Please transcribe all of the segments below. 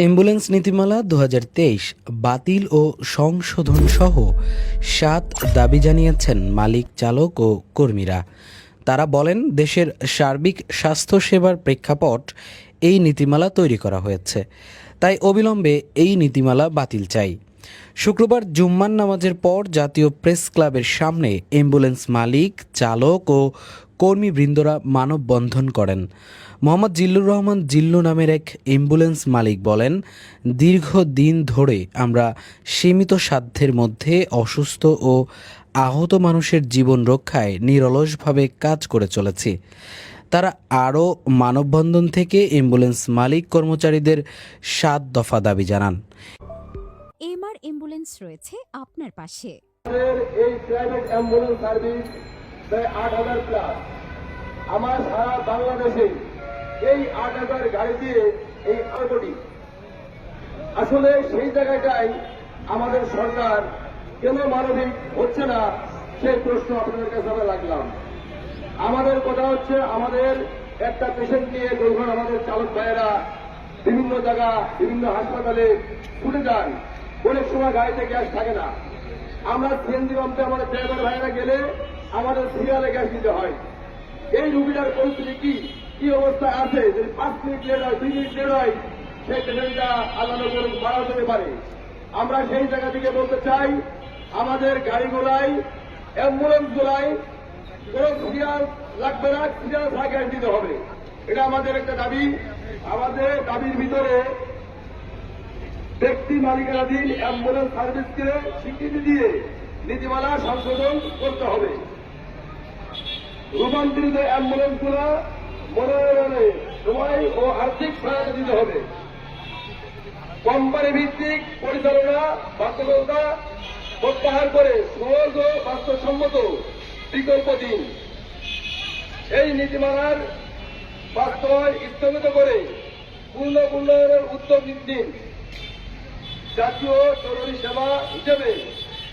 Ambulance নীতিমালা ২০২৩ বাতিল ও সংশোধন সহ ৭ দাবি জানিয়েছেন মালিক, চালক ও কর্মীরা। তারা বলেন, দেশের সার্বিক স্বাস্থ্যসেবার প্রেক্ষাপট এই নীতিমালা তৈরি করা হয়েছে, তাই অবিলম্বে এই নীতিমালা বাতিল চাই। শুক্রবার জুম্মার নামাজের পর জাতীয় প্রেস ক্লাবের সামনে অ্যাম্বুলেন্স মালিক, চালক ও কর্মীবৃন্দরা মানববন্ধন করেন। মোহাম্মদ জিল্লুর রহমান জিল্লু নামের এক অ্যাম্বুলেন্স মালিক বলেন, দীর্ঘদিন ধরে আমরা সীমিত সাধ্যের মধ্যে অসুস্থ ও আহত মানুষের জীবন রক্ষায় নিরলসভাবে কাজ করে চলেছি। তারা আরও মানববন্ধন থেকে অ্যাম্বুলেন্স মালিক কর্মচারীদের ৭ দফা দাবি জানান। এমআর অ্যাম্বুলেন্স রয়েছে আপনার পাশে। এই প্রাইভেট অ্যাম্বুলেন্স সার্ভিস প্রায় ৮,০০০ প্লাস। আমার সারা বাংলাদেশে এই ৮,০০০ গাড়ি দিয়ে এই আরোটি আসলে সেই জায়গাটাই আমাদের সরকার কেন মানবিক হচ্ছে না সেই প্রশ্ন আপনাদের কাছে আমরা রাখলাম। আমাদের কথা হচ্ছে, আমাদের একটা পেশেন্ট নিয়ে যখন আমাদের চালক ভাইয়েরা বিভিন্ন জায়গা বিভিন্ন হাসপাতালে ছুটে যান, অনেক সময় গাড়িতে গ্যাস থাকে না। আমরা সিএনজি পাম্পে আমাদের ড্রাইভার ভাইয়েরা গেলে আমাদের সিরিয়ালে গ্যাস দিতে হয়। এই রুগীটার পরিস্থিতি কি অবস্থা আছে, যদি 5 মিনিট লেট হয়, 2 মিনিট লেট হয়, সেই পেশেন্টটা আল্লাহ মারা যেতে পারে। আমরা সেই জায়গা থেকে বলতে চাই, আমাদের গাড়িগুলাই অ্যাম্বুলেন্স গুলাই কোন সিরিয়াল লাগবে না, সিরিয়াল ছাড়া গ্যাস দিতে হবে। এটা আমাদের একটা দাবি। আমাদের দাবির ভিতরে ব্যক্তি মালিকানাধীন অ্যাম্বুলেন্স সার্ভিসকে স্বীকৃতি দিয়ে নীতিমালা সংশোধন করতে হবে। রূপান্তরিত অ্যাম্বুলেন্সগুলো মনোনয়নে সময় ও আর্থিক সহায়তা দিতে হবে। কোম্পানি ভিত্তিক পরিচালনা বাধ্যবাধকতা প্রত্যাহার করে সহজ ও বাস্তবসম্মত বিকল্প দিন। এই নীতিমালার বাস্তবায়ন স্থগিত করে পূর্ণ উন্নয়নের উদ্যোগ দিন। জাতীয় জরুরি সেবা হিসেবে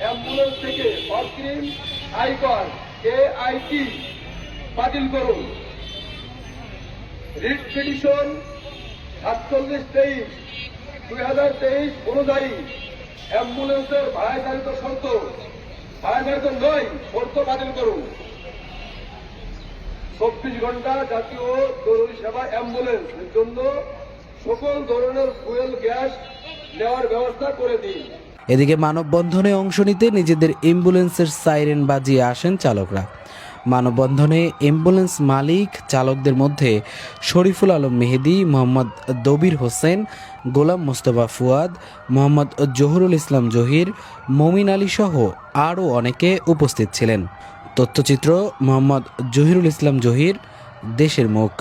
অ্যাম্বুলেন্স থেকে অগ্রিম আয়কর AIT বাতিল করুন। রিট পিটিশন 4723/2023 অনুযায়ী অ্যাম্বুলেন্সের ভাড়াচালিত শর্ত নয় শর্ত বাতিল করুন। 24 ঘন্টা জাতীয় জরুরি সেবা অ্যাম্বুলেন্সের জন্য সকল ধরনের ফুয়েল গ্যাস নেওয়ার ব্যবস্থা করে দিন। এদিকে মানববন্ধনে অংশ নিতে নিজেদের অ্যাম্বুলেন্সের সাইরেন বাজিয়ে আসেন চালকরা। মানববন্ধনে অ্যাম্বুলেন্স মালিক চালকদের মধ্যে শরীফুল আলম মেহেদি, মোহাম্মদ দবির হোসেন, গোলাম মোস্তফা ফুয়াদ, মোহাম্মদ জহুরুল ইসলাম জহির, মমিন আলী সহ আরও অনেকে উপস্থিত ছিলেন। তথ্যচিত্র মোহাম্মদ জহিরুল ইসলাম জহির, দেশের মুখ।